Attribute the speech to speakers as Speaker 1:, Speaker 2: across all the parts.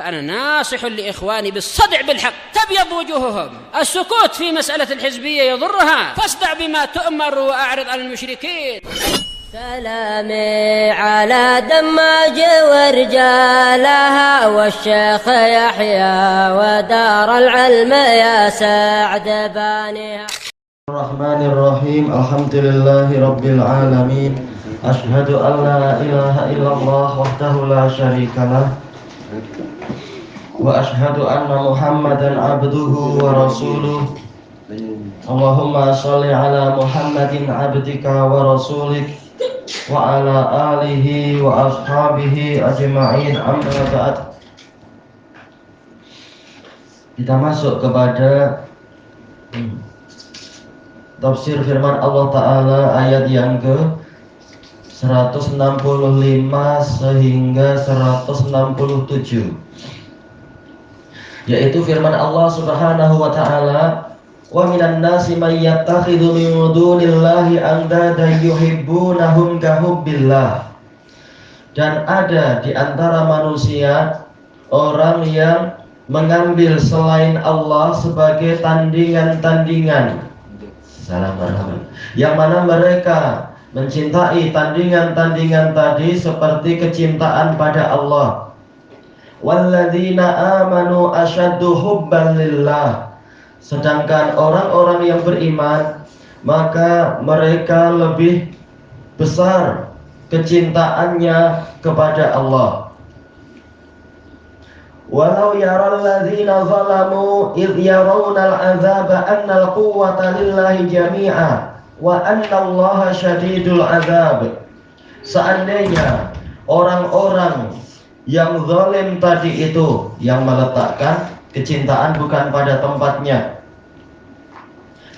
Speaker 1: فأنا ناصح لإخواني بالصدع بالحق تبيض وجوههم. السكوت في مسألة الحزبية يضرها، فاصدع بما تؤمر وأعرض عن المشركين.
Speaker 2: سلامي على دماج ورجالها والشيخ يحيى ودار العلم يا سعد بانيها.
Speaker 3: الرحمن الرحيم. الحمد لله رب العالمين. أشهد أن لا إله إلا الله وحده لا شريك له وأشهد أن محمدا عبده ورسوله. اللهم صل على محمد عبدك ورسولك وعلى آله وأصحابه أجمعين. Amma ba'd. Kita masuk kepada tafsir firman Allah Ta'ala ayat yang ke 165 sehingga 167, yaitu firman Allah Subhanahu wa Ta'ala, wa minan nasi may yattakhidhu min dunillahi andadan yuhibbunahum kahubbillah. Dan ada di antara manusia orang yang mengambil selain Allah sebagai tandingan-tandingan, yang mana mereka mencintai tandingan-tandingan tadi seperti kecintaan pada Allah. Walladzina amanu asyaddu hubban lillah. Sedangkan orang-orang yang beriman, maka mereka lebih besar kecintaannya kepada Allah. Walau yaral ladzina zalamu idh yarawnal azaba annal quwwata lillahi jami'a wa annallaha syadidul azab. Seandainya orang-orang yang zalim tadi itu yang meletakkan kecintaan bukan pada tempatnya,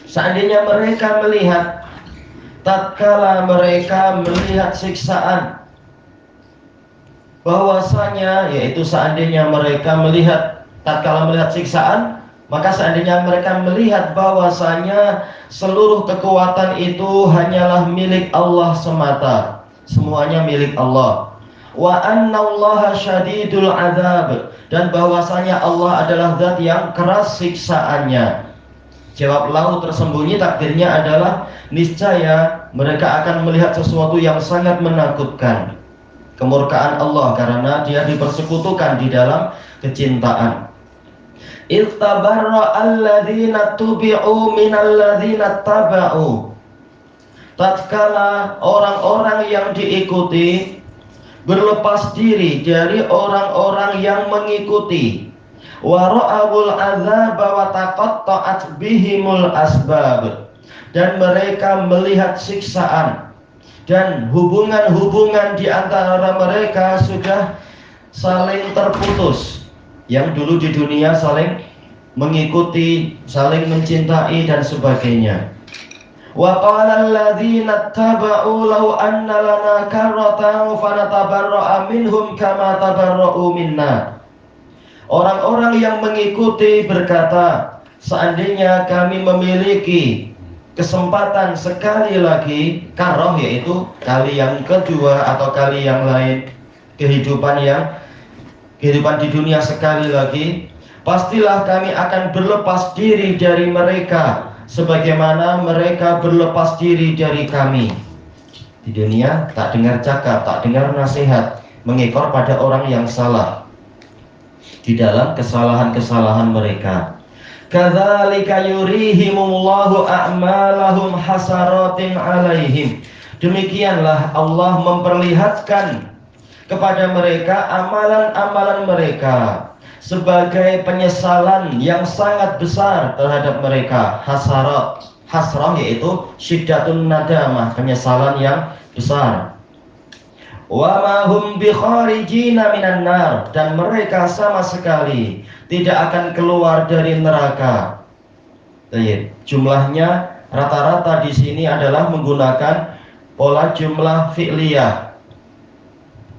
Speaker 3: seandainya mereka melihat, tatkala mereka melihat siksaan, bahwasanya, yaitu seandainya mereka melihat, tatkala melihat siksaan, maka seandainya mereka melihat bahwasanya seluruh kekuatan itu hanyalah milik Allah semata, semuanya milik Allah. Wa annallaha syadidul azab, dan bahwasanya Allah adalah zat yang keras siksaannya. Jawab lahu tersembunyi takdirnya adalah niscaya mereka akan melihat sesuatu yang sangat menakutkan, kemurkaan Allah karena dia dipersekutukan di dalam kecintaan. Ittabarra alladzina tubi'u minalladzina taba'u. Tatkala orang-orang yang diikuti berlepas diri dari orang-orang yang mengikuti. Wa ra'awul azaba wa taqatta'at bihimul asbab. Dan mereka melihat siksaan, dan hubungan-hubungan di antara mereka sudah saling terputus. Yang dulu di dunia saling mengikuti, saling mencintai dan sebagainya. Wa qala alladzina taba'u law anna lana karratan fanatabarra'a minhum kama tabarra'u minna. Orang-orang yang mengikuti berkata, seandainya kami memiliki kesempatan sekali lagi, karroh yaitu kali yang kedua atau kali yang lain, kehidupan di dunia sekali lagi, pastilah kami akan berlepas diri dari mereka sebagaimana mereka berlepas diri dari kami. Di dunia tak dengar cakap, tak dengar nasihat, mengekor pada orang yang salah di dalam kesalahan-kesalahan mereka. Kadzalika yurihimullahu a'malahum hasaratin alaihim. Demikianlah Allah memperlihatkan kepada mereka amalan-amalan mereka sebagai penyesalan yang sangat besar terhadap mereka. Hasrah yaitu syiddatun nadamah, penyesalan yang besar. Wa ma hum bi kharijina minan nar, dan mereka sama sekali tidak akan keluar dari neraka. Jumlahnya rata-rata di sini adalah menggunakan pola jumlah fi'liyah.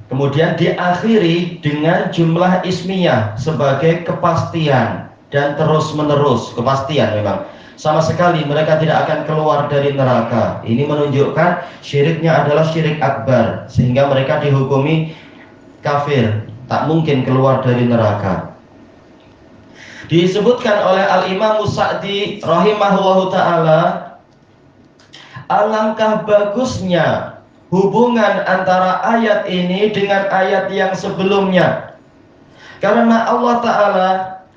Speaker 3: Kemudian diakhiri dengan jumlah ismiyah sebagai kepastian dan terus menerus, kepastian memang. Sama sekali mereka tidak akan keluar dari neraka. Ini menunjukkan syiriknya adalah syirik akbar, sehingga mereka dihukumi kafir tak mungkin keluar dari neraka. Disebutkan oleh Al-Imam Sa'di rahimahullahu ta'ala, alangkah bagusnya hubungan antara ayat ini dengan ayat yang sebelumnya. Karena Allah Ta'ala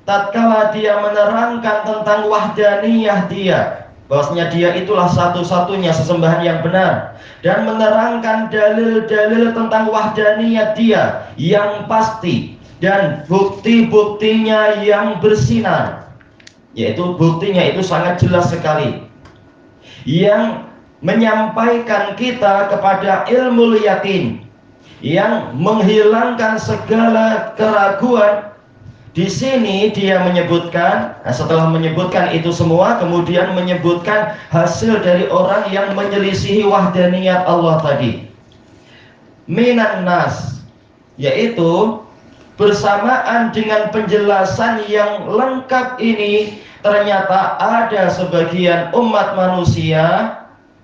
Speaker 3: tatkala dia menerangkan tentang wahdaniyah dia, bahwasanya dia itulah satu-satunya sesembahan yang benar, dan menerangkan dalil-dalil tentang wahdaniyah dia yang pasti dan bukti-buktinya yang bersinar, yaitu buktinya itu sangat jelas sekali, yang menyampaikan kita kepada ilmu yakin, yang menghilangkan segala keraguan. Di sini dia menyebutkan, setelah menyebutkan itu semua, kemudian menyebutkan hasil dari orang yang menyelisihi wahdaniyat Allah tadi. Minan nas, yaitu bersamaan dengan penjelasan yang lengkap ini, ternyata ada sebagian umat manusia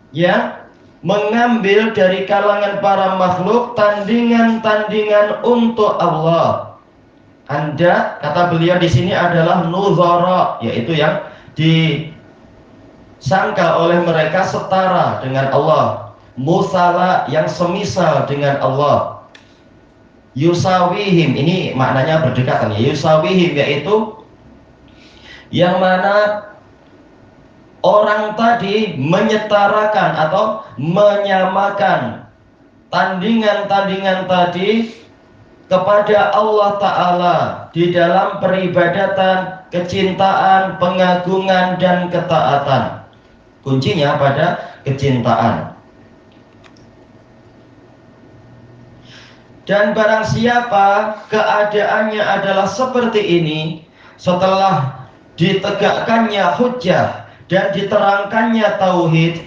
Speaker 3: yang mengambil dari kalangan para makhluk tandingan-tandingan untuk Allah. Anda, kata beliau di sini adalah nuzara, yaitu yang disangka oleh mereka setara dengan Allah. Musala, yang semisal dengan Allah. Yusawihim, ini maknanya berdekatan ya. Yusawihim, yaitu yang mana orang tadi menyetarakan atau menyamakan tandingan-tandingan tadi kepada Allah Ta'ala di dalam peribadatan, kecintaan, pengagungan, dan ketaatan. Kuncinya pada kecintaan. Dan barang siapa keadaannya adalah seperti ini, setelah ditegakkannya hujjah dan diterangkannya tauhid,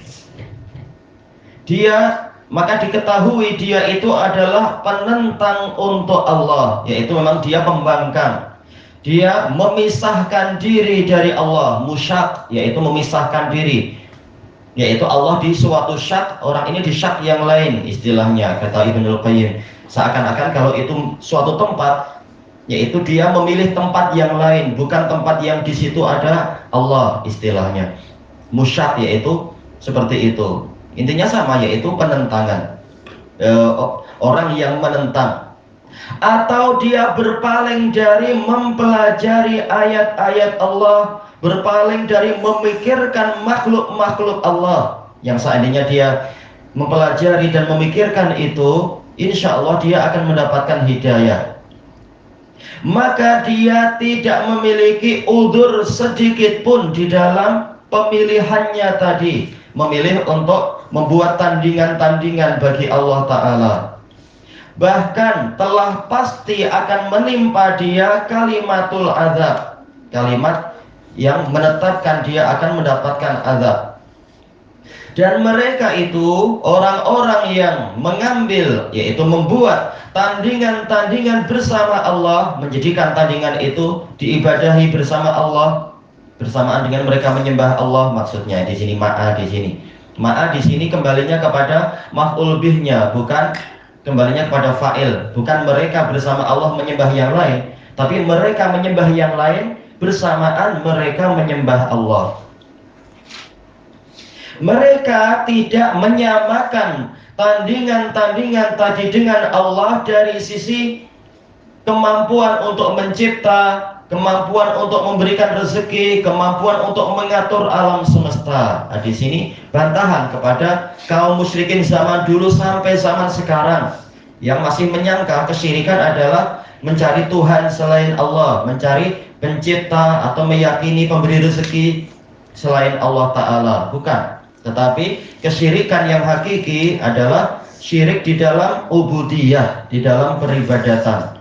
Speaker 3: maka diketahui dia itu adalah penentang untuk Allah, yaitu memang dia pembangkang. Dia memisahkan diri dari Allah, musyak, yaitu memisahkan diri, yaitu Allah di suatu syak, orang ini di syak yang lain, istilahnya kata Ibnul Qayyim. Seakan-akan kalau itu suatu tempat, yaitu dia memilih tempat yang lain, bukan tempat yang di situ ada Allah, istilahnya. Musyak, yaitu seperti itu. Intinya sama, yaitu penentangan, orang yang menentang. Atau dia berpaling dari mempelajari ayat-ayat Allah, berpaling dari memikirkan makhluk-makhluk Allah. Yang seandainya dia mempelajari dan memikirkan itu, insya Allah dia akan mendapatkan hidayah. Maka dia tidak memiliki udzur sedikit pun di dalam pemilihannya tadi, memilih untuk membuat tandingan-tandingan bagi Allah Ta'ala. Bahkan telah pasti akan menimpa dia kalimatul azab, kalimat yang menetapkan dia akan mendapatkan azab. Dan mereka itu orang-orang yang mengambil, yaitu membuat tandingan-tandingan bersama Allah, menjadikan tandingan itu diibadahi bersama Allah, bersamaan dengan mereka menyembah Allah. Maksudnya di sini ma'a, di sini ma'a di sini kembalinya kepada maf'ul bihnya, bukan kembalinya kepada fa'il. Bukan mereka bersama Allah menyembah yang lain, tapi mereka menyembah yang lain bersamaan mereka menyembah Allah. Mereka tidak menyamakan tandingan-tandingan tadi dengan Allah dari sisi kemampuan untuk mencipta, kemampuan untuk memberikan rezeki, kemampuan untuk mengatur alam semesta. Nah, di sini bantahan kepada kaum musyrikin zaman dulu sampai zaman sekarang yang masih menyangka kesyirikan adalah mencari Tuhan selain Allah, mencari pencipta atau meyakini pemberi rezeki selain Allah Ta'ala. Bukan. Tetapi kesyirikan yang hakiki adalah syirik di dalam ubudiyah, di dalam peribadatan.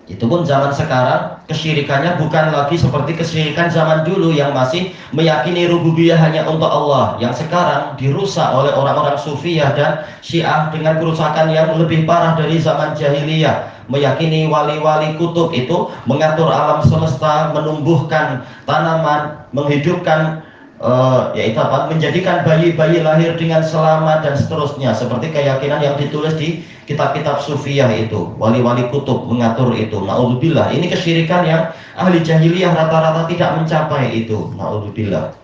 Speaker 3: Itu pun zaman sekarang kesyirikannya bukan lagi seperti kesyirikan zaman dulu yang masih meyakini rububiyah hanya untuk Allah. Yang sekarang dirusak oleh orang-orang Sufiyah dan Syiah dengan kerusakan yang lebih parah dari zaman jahiliyah. Meyakini wali-wali kutub itu mengatur alam semesta, menumbuhkan tanaman, menghidupkan yaitu apa? Menjadikan bayi-bayi lahir dengan selamat dan seterusnya, seperti keyakinan yang ditulis di kitab-kitab sufiyah itu, wali-wali kutub mengatur itu. Naudzubillah, ini kesyirikan yang ahli jahiliyah rata-rata tidak mencapai itu. Naudzubillah.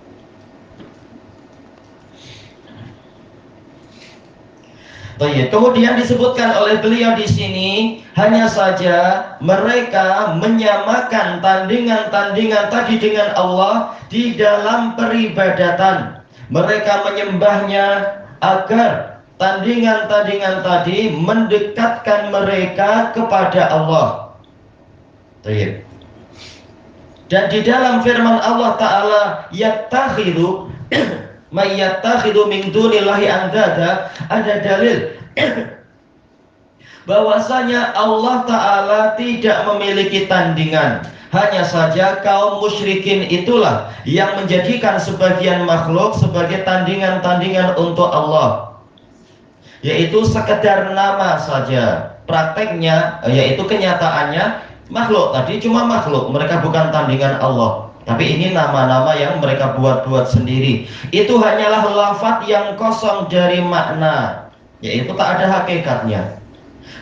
Speaker 3: Kemudian disebutkan oleh beliau di sini, hanya saja mereka menyamakan tandingan-tandingan tadi dengan Allah di dalam peribadatan. Mereka menyembahnya agar tandingan-tandingan tadi mendekatkan mereka kepada Allah. Dan di dalam firman Allah Ta'ala, yattakhidhu mayyattakhidhu min dunillahi andada, ada dalil bahwasanya Allah Ta'ala tidak memiliki tandingan. Hanya saja kaum musyrikin itulah yang menjadikan sebagian makhluk sebagai tandingan-tandingan untuk Allah, yaitu sekedar nama saja. Prakteknya, yaitu kenyataannya makhluk tadi cuma makhluk, mereka bukan tandingan Allah. Tapi ini nama-nama yang mereka buat-buat sendiri. Itu hanyalah lafaz yang kosong dari makna, yaitu tak ada hakikatnya.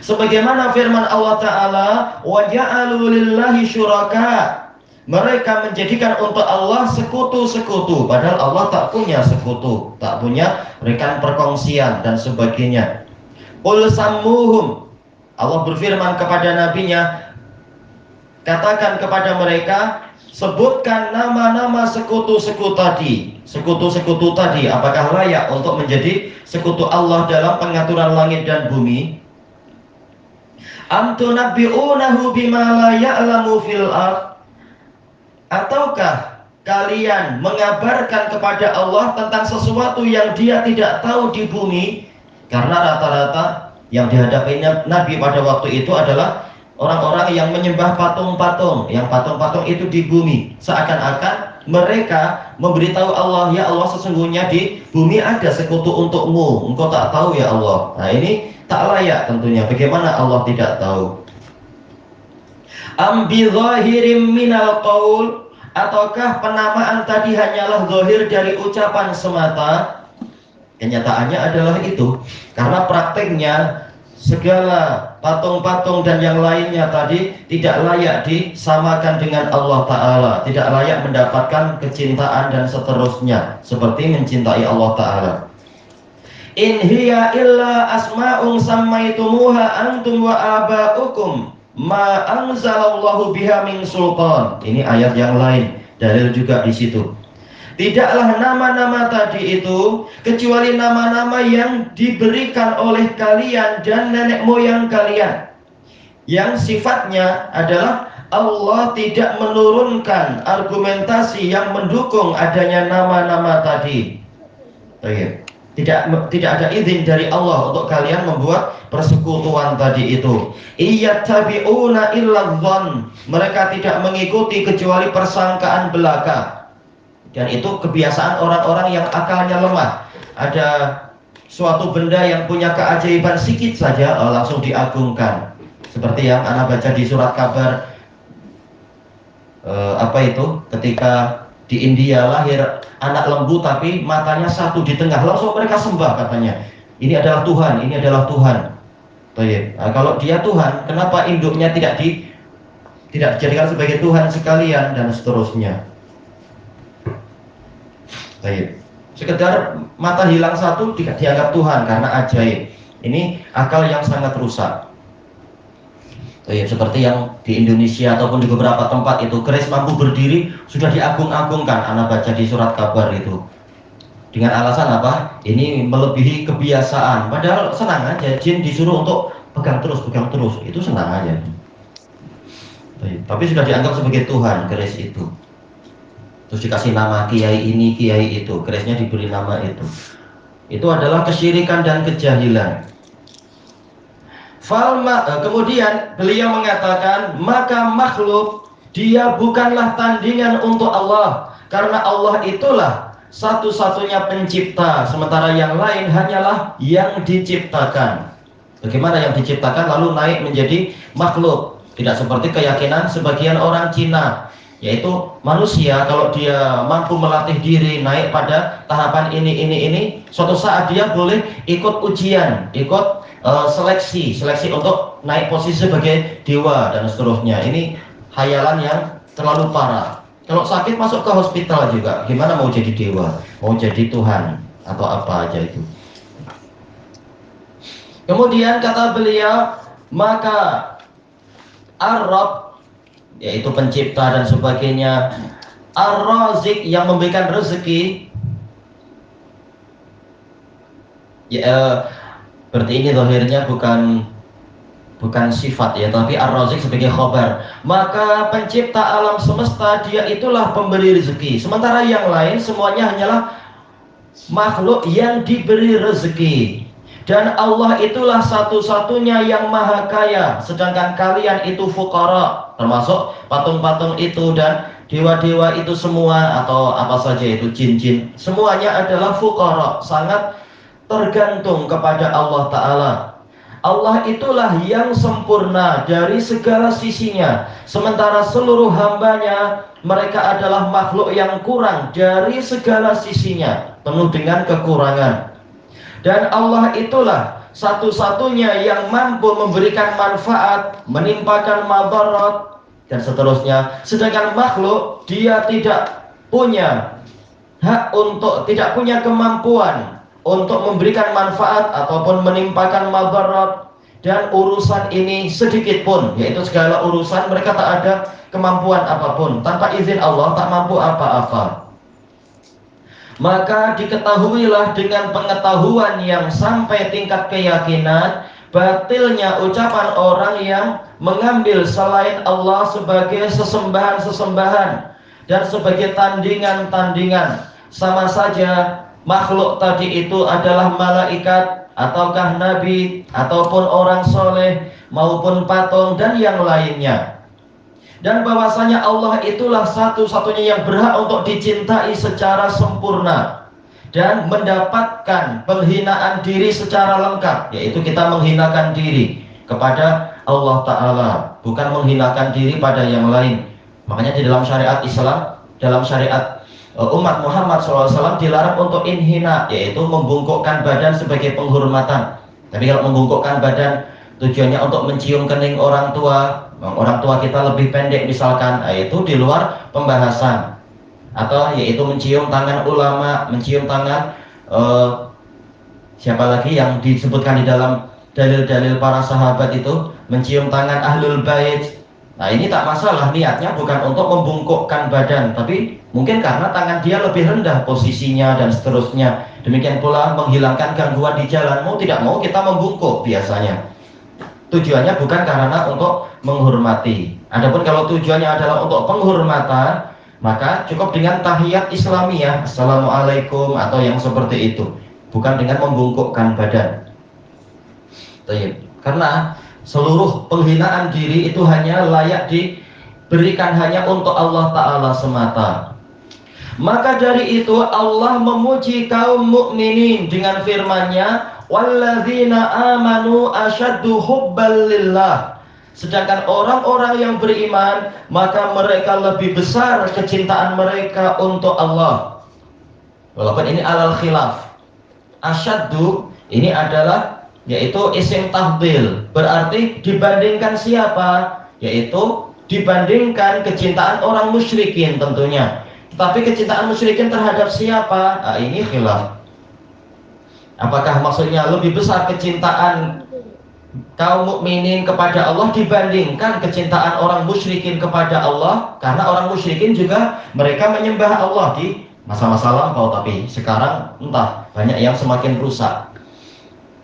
Speaker 3: Sebagaimana firman Allah Ta'ala, wa ja'alu lillahi syuraka, mereka menjadikan untuk Allah sekutu-sekutu, padahal Allah tak punya sekutu, tak punya rekan perkongsian dan sebagainya. Qul sammuhum, Allah berfirman kepada nabinya, katakan kepada mereka, sebutkan nama-nama sekutu-sekutu tadi, apakah layak untuk menjadi sekutu Allah dalam pengaturan langit dan bumi? Am tunabbi'unahu bima la ya'lamu fil ard, ataukah kalian mengabarkan kepada Allah tentang sesuatu yang Dia tidak tahu di bumi? Karena rata-rata yang dihadapi Nabi pada waktu itu adalah orang-orang yang menyembah patung-patung, yang patung-patung itu di bumi. Seakan-akan mereka memberitahu Allah, ya Allah, sesungguhnya di bumi ada sekutu untukmu, engkau tak tahu ya Allah. Nah, ini tak layak tentunya. Bagaimana Allah tidak tahu? Am bi zahirim minal qaul, ataukah penamaan tadi hanyalah zahir dari ucapan semata? Kenyataannya adalah itu. Karena prakteknya segala patung-patung dan yang lainnya tadi tidak layak disamakan dengan Allah Ta'ala, tidak layak mendapatkan kecintaan dan seterusnya seperti mencintai Allah Ta'ala. In hiya illa asma'un sammaitumuha antum wa aba'ukum ma anzalallahu biha min sultan. Ini ayat yang lain, dalil juga di situ. Tidaklah nama-nama tadi itu kecuali nama-nama yang diberikan oleh kalian dan nenek moyang kalian, yang sifatnya adalah Allah tidak menurunkan argumentasi yang mendukung adanya nama-nama tadi. Tidak ada izin dari Allah untuk kalian membuat persekutuan tadi itu. Iyattabi'una illa dhann, mereka tidak mengikuti kecuali persangkaan belaka. Dan itu kebiasaan orang-orang yang akalnya lemah. Ada suatu benda yang punya keajaiban sedikit saja, langsung diagungkan. Seperti yang anak baca di surat kabar, ketika di India lahir anak lembu tapi matanya satu di tengah, langsung mereka sembah katanya. Ini adalah Tuhan, ini adalah Tuhan. Nah, kalau dia Tuhan, kenapa induknya tidak dijadikan sebagai Tuhan sekalian dan seterusnya? Sekedar mata hilang satu tidak dianggap Tuhan karena ajaib. Ini akal yang sangat rusak. Seperti yang di Indonesia ataupun di beberapa tempat itu keris mampu berdiri sudah diagung-agungkan. Anak baca di surat kabar itu dengan alasan apa? Ini melebihi kebiasaan. Padahal senang aja, jin disuruh untuk pegang terus, itu senang aja. Tapi sudah dianggap sebagai Tuhan keris itu. Terus dikasih nama kiai ini, kiai itu, kerisnya diberi nama itu. Itu adalah kesyirikan dan kejahilan. Kemudian beliau mengatakan, maka makhluk dia bukanlah tandingan untuk Allah, karena Allah itulah satu-satunya pencipta, sementara yang lain hanyalah yang diciptakan. Bagaimana yang diciptakan lalu naik menjadi makhluk? Tidak seperti keyakinan sebagian orang Cina Yaitu manusia kalau dia mampu melatih diri naik pada tahapan ini, suatu saat dia boleh ikut ujian, ikut seleksi untuk naik posisi sebagai dewa dan seterusnya. Ini khayalan yang terlalu parah. Kalau sakit masuk ke hospital juga, gimana mau jadi dewa, mau jadi Tuhan atau apa aja itu. Kemudian kata beliau, maka Ar-Rabb, yaitu pencipta dan sebagainya, Ar-Razik yang memberikan rezeki, ya, berarti ini zahirnya bukan sifat ya, tapi Ar-Razik sebagai khobar. Maka pencipta alam semesta, dia itulah pemberi rezeki. Sementara yang lain semuanya hanyalah makhluk yang diberi rezeki. Dan Allah itulah satu-satunya yang maha kaya, sedangkan kalian itu fuqara, termasuk patung-patung itu dan dewa-dewa itu semua, atau apa saja itu jin-jin, semuanya adalah fuqara, sangat tergantung kepada Allah Ta'ala. Allah itulah yang sempurna dari segala sisinya, sementara seluruh hambanya mereka adalah makhluk yang kurang dari segala sisinya, penuh dengan kekurangan. Dan Allah itulah satu-satunya yang mampu memberikan manfaat, menimpakan madarat, dan seterusnya. Sedangkan makhluk, dia tidak punya hak untuk, tidak punya kemampuan untuk memberikan manfaat ataupun menimpakan madarat. Dan urusan ini sedikit pun, yaitu segala urusan mereka tak ada kemampuan apapun. Tanpa izin Allah tak mampu apa-apa. Maka diketahuilah dengan pengetahuan yang sampai tingkat keyakinan batilnya ucapan orang yang mengambil selain Allah sebagai sesembahan-sesembahan dan sebagai tandingan-tandingan. Sama saja makhluk tadi itu adalah malaikat, ataukah nabi, ataupun orang soleh, maupun patung dan yang lainnya. Dan bahwasanya Allah itulah satu-satunya yang berhak untuk dicintai secara sempurna dan mendapatkan penghinaan diri secara lengkap, yaitu kita menghinakan diri kepada Allah Ta'ala, bukan menghinakan diri pada yang lain. Makanya di dalam syariat Islam, dalam syariat umat Muhammad SAW dilarang untuk inhina, yaitu membungkukkan badan sebagai penghormatan. Tapi kalau membungkukkan badan tujuannya untuk mencium kening orang tua kita lebih pendek misalkan, itu di luar pembahasan. Atau yaitu mencium tangan ulama, mencium tangan siapa lagi yang disebutkan di dalam dalil-dalil para sahabat itu, mencium tangan ahlul bait. Nah ini tak masalah, niatnya bukan untuk membungkukkan badan, tapi mungkin karena tangan dia lebih rendah posisinya dan seterusnya. Demikian pula menghilangkan gangguan di jalan, mau tidak mau kita membungkuk biasanya. Tujuannya bukan karena untuk menghormati. Adapun kalau tujuannya adalah untuk penghormatan, maka cukup dengan tahiyat Islamiyah, Assalamualaikum atau yang seperti itu, bukan dengan membungkukkan badan. Karena seluruh penghinaan diri itu hanya layak diberikan hanya untuk Allah Ta'ala semata. Maka dari itu Allah memuji kaum mukminin dengan firman-Nya, walladzina amanu asyaddu hubban lillah. Sedangkan orang-orang yang beriman, maka mereka lebih besar kecintaan mereka untuk Allah. Walaupun ini alal khilaf. Asyaddu ini adalah yaitu isim tafdhil, berarti dibandingkan siapa? Yaitu dibandingkan kecintaan orang musyrikin tentunya. Tapi kecintaan musyrikin terhadap siapa? Nah, ini khilaf. Apakah maksudnya lebih besar kecintaan kaum mukminin kepada Allah dibandingkan kecintaan orang musyrikin kepada Allah? Karena orang musyrikin juga mereka menyembah Allah di masa-masa lampau, tapi sekarang entah banyak yang semakin rusak.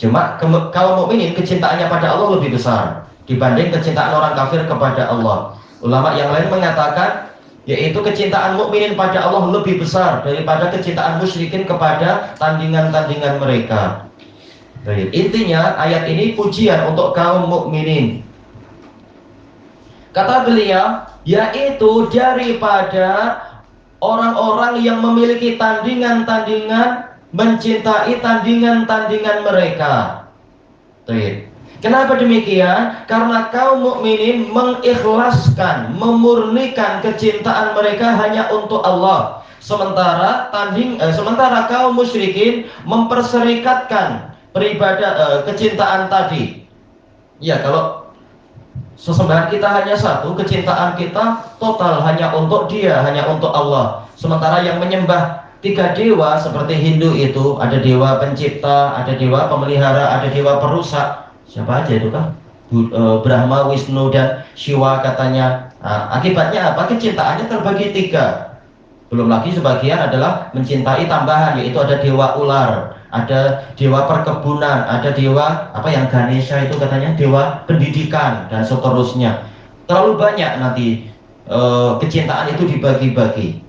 Speaker 3: Cuma kaum mukminin kecintaannya pada Allah lebih besar dibanding kecintaan orang kafir kepada Allah. Ulama yang lain mengatakan yaitu kecintaan mukminin pada Allah lebih besar daripada kecintaan musyrikin kepada tandingan-tandingan mereka. Baik, intinya ayat ini pujian untuk kaum mukminin. Kata beliau, yaitu daripada orang-orang yang memiliki tandingan-tandingan, mencintai tandingan-tandingan mereka. Baik. Kenapa demikian? Karena kaum mukminin mengikhlaskan, memurnikan kecintaan mereka hanya untuk Allah. Sementara kaum musyrikin memperserikatkan kecintaan tadi. Ya, kalau sesembahan kita hanya satu, kecintaan kita total hanya untuk Dia, hanya untuk Allah. Sementara yang menyembah 3 dewa seperti Hindu itu, ada dewa pencipta, ada dewa pemelihara, ada dewa perusak. Siapa aja itu kan? Brahma, Wisnu, dan Shiva katanya. Nah, akibatnya apa? Kecintaannya terbagi 3. Belum lagi sebagian adalah mencintai tambahan, yaitu ada dewa ular, ada dewa perkebunan, ada dewa apa yang Ganesha itu katanya dewa pendidikan, dan seterusnya. Terlalu banyak nanti kecintaan itu dibagi-bagi.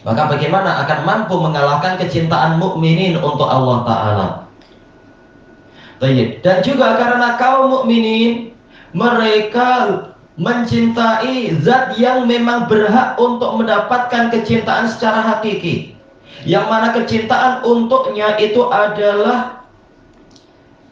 Speaker 3: Maka bagaimana akan mampu mengalahkan kecintaan mukminin untuk Allah Ta'ala? Dan juga karena kaum mukminin mereka mencintai zat yang memang berhak untuk mendapatkan kecintaan secara hakiki, yang mana kecintaan untuknya itu adalah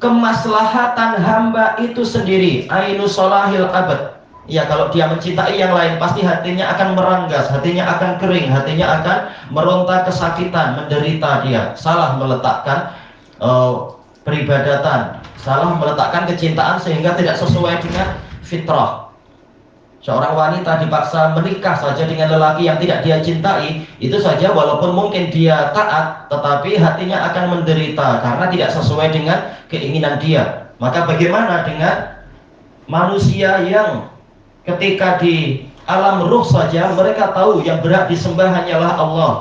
Speaker 3: kemaslahatan hamba itu sendiri, ainu solahil abad. Ya, kalau dia mencintai yang lain pasti hatinya akan meranggas, hatinya akan kering, hatinya akan meronta kesakitan, menderita. Dia salah meletakkan peribadatan, salah meletakkan kecintaan sehingga tidak sesuai dengan fitrah. Seorang wanita dipaksa menikah saja dengan lelaki yang tidak dia cintai, itu saja walaupun mungkin dia taat, tetapi hatinya akan menderita karena tidak sesuai dengan keinginan dia. Maka bagaimana dengan manusia yang ketika di alam ruh saja mereka tahu yang berhak disembah hanyalah Allah,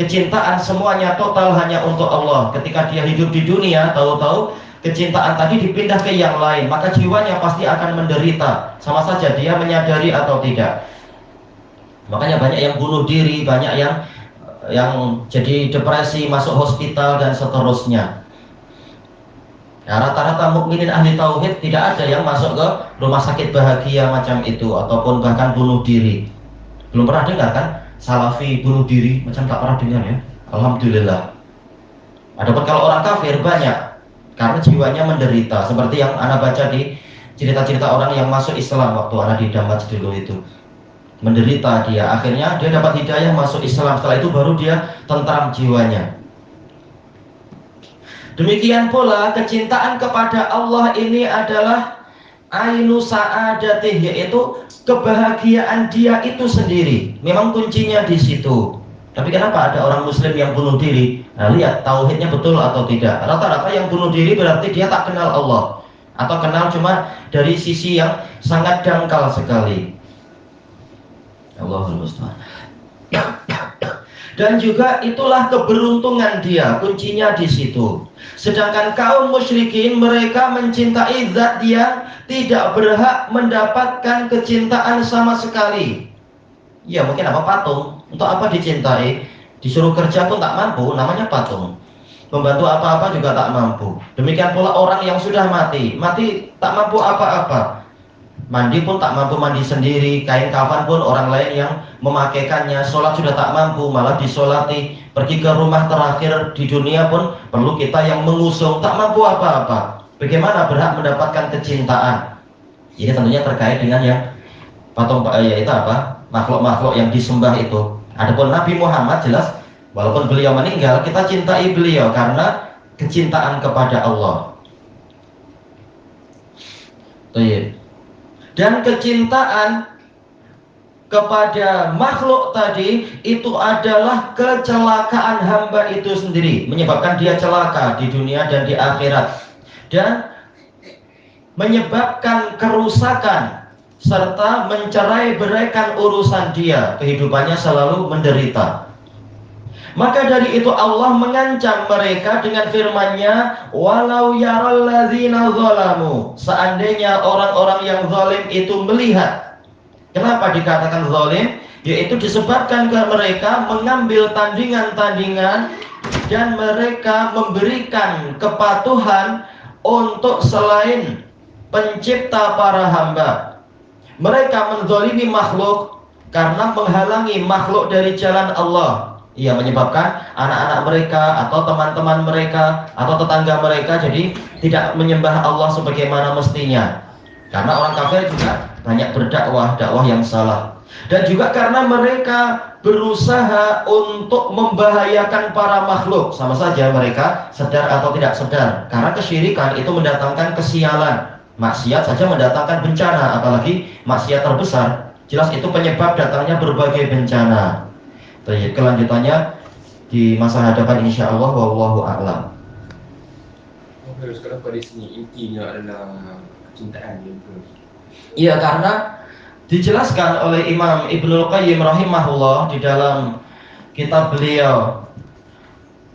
Speaker 3: kecintaan semuanya total hanya untuk Allah. Ketika dia hidup di dunia, tahu-tahu kecintaan tadi dipindah ke yang lain, maka jiwanya pasti akan menderita, sama saja dia menyadari atau tidak. Makanya banyak yang bunuh diri, banyak yang jadi depresi, masuk hospital, dan seterusnya. Nah, rata-rata mukminin ahli tauhid tidak ada yang masuk ke rumah sakit bahagia macam itu, ataupun bahkan bunuh diri. Belum pernah dengar kan? Salafi bunuh diri, macam tak pernah dengar ya. Alhamdulillah. Adapun kalau orang kafir banyak, karena jiwanya menderita, seperti yang Ana baca di cerita-cerita orang yang masuk Islam waktu Ana di Damaj dulu itu. Menderita dia, akhirnya dia dapat hidayah masuk Islam, setelah itu baru dia tentram jiwanya. Demikian pula kecintaan kepada Allah ini adalah ainu sa'adatih, yaitu kebahagiaan dia itu sendiri. Memang kuncinya di situ. Tapi kenapa ada orang muslim yang bunuh diri? Nah, lihat tauhidnya betul atau tidak. Rata-rata yang bunuh diri berarti dia tak kenal Allah, atau kenal cuma dari sisi yang sangat dangkal sekali. Allahul musta'an. Dan juga itulah keberuntungan dia, kuncinya di situ. Sedangkan kaum musyrikin mereka mencintai zat yang tidak berhak mendapatkan kecintaan sama sekali. Ya mungkin apa, patung, untuk apa dicintai? Disuruh kerja pun tak mampu, namanya patung. Membantu apa-apa juga tak mampu. Demikian pula orang yang sudah mati tak mampu apa-apa. Mandi pun tak mampu mandi sendiri, kain kafan pun orang lain yang memakaikannya. Sholat sudah tak mampu, malah disolati. Pergi ke rumah terakhir di dunia pun perlu kita yang mengusung, tak mampu apa-apa. Bagaimana berhak mendapatkan kecintaan? Ini tentunya terkait dengan yang patung, yaitu apa? Makhluk-makhluk yang disembah itu. Adapun Nabi Muhammad jelas, walaupun beliau meninggal, kita cintai beliau karena kecintaan kepada Allah. Dan kecintaan kepada makhluk tadi itu adalah kecelakaan hamba itu sendiri, menyebabkan dia celaka di dunia dan di akhirat, dan menyebabkan kerusakan serta mencerai-beraikan urusan dia, kehidupannya selalu menderita. Maka dari itu Allah mengancam mereka dengan firman-Nya, walau yaral ladzina zalamu, seandainya orang-orang yang zalim itu melihat. Kenapa dikatakan zalim? Yaitu disebabkan ke mereka mengambil tandingan-tandingan dan mereka memberikan kepatuhan untuk selain pencipta para hamba. Mereka menzalimi makhluk karena menghalangi makhluk dari jalan Allah. Iya, menyebabkan anak-anak mereka atau teman-teman mereka atau tetangga mereka jadi tidak menyembah Allah sebagaimana mestinya. Karena orang kafir juga banyak berdakwah, dakwah yang salah. Dan juga karena mereka berusaha untuk membahayakan para makhluk. Sama saja mereka sadar atau tidak sadar. Karena kesyirikan itu mendatangkan kesialan. Maksiat saja mendatangkan bencana, apalagi maksiat terbesar. Jelas itu penyebab datangnya berbagai bencana. Baik, kelanjutannya di masa hadapan insya Allah, wallahu a'lam.
Speaker 4: Sekarang pada sini intinya adalah kecintaan.
Speaker 3: Iya, karena dijelaskan oleh Imam Ibnul Qayyim rahimahullah di dalam kitab beliau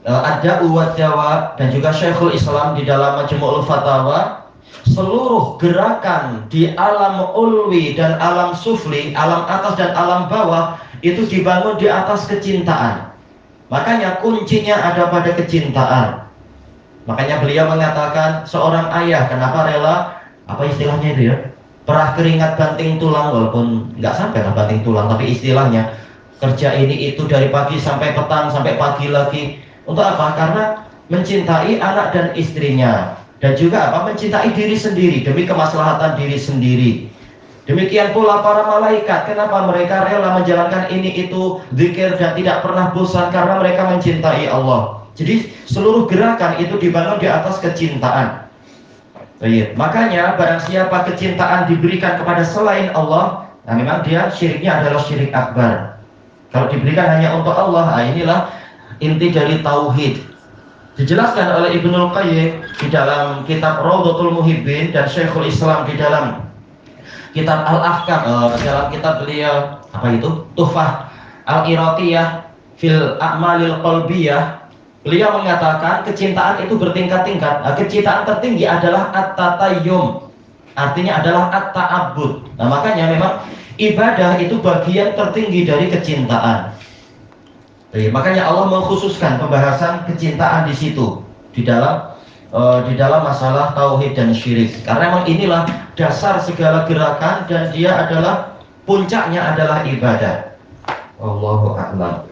Speaker 3: Ad-Da'u wa Dawa, dan juga Syekhul Islam di dalam Majmu'ul Fatawa, seluruh gerakan di alam ulwi dan alam sufli, alam atas dan alam bawah, itu dibangun di atas kecintaan. Makanya kuncinya ada pada kecintaan. Makanya beliau mengatakan seorang ayah kenapa rela, apa istilahnya itu ya, perah keringat banting tulang, walaupun nggak sampai lah banting tulang, tapi istilahnya kerja ini itu dari pagi sampai petang sampai pagi lagi. Untuk apa? Karena mencintai anak dan istrinya, dan juga apa? Mencintai diri sendiri demi kemaslahatan diri sendiri. Demikian pula para malaikat, kenapa mereka rela menjalankan ini itu zikir dan tidak pernah bosan, karena mereka mencintai Allah. Jadi seluruh gerakan itu dibangun di atas kecintaan. Baik, makanya barang siapa kecintaan diberikan kepada selain Allah, nah memang dia syiriknya adalah syirik akbar. Kalau diberikan hanya untuk Allah, nah inilah inti dari tauhid. Dijelaskan oleh Ibnul Qayyim di dalam kitab Rawdatul Muhibbin dan Syekhul Islam di dalam kitab Al-Ahkam, dalam kitab beliau apa itu? Tuhfah Al-Iratiyah fil A'malil Qalbiyah. Beliau mengatakan kecintaan itu bertingkat-tingkat. Kecintaan tertinggi adalah at-tatayyum, artinya adalah at-ta'abbud. Nah, makanya memang ibadah itu bagian tertinggi dari kecintaan. Jadi, makanya Allah mengkhususkan pembahasan kecintaan di situ di dalam masalah tauhid dan syirik. Karena memang inilah dasar segala gerakan dan dia adalah puncaknya adalah ibadah. Allahu a'lam.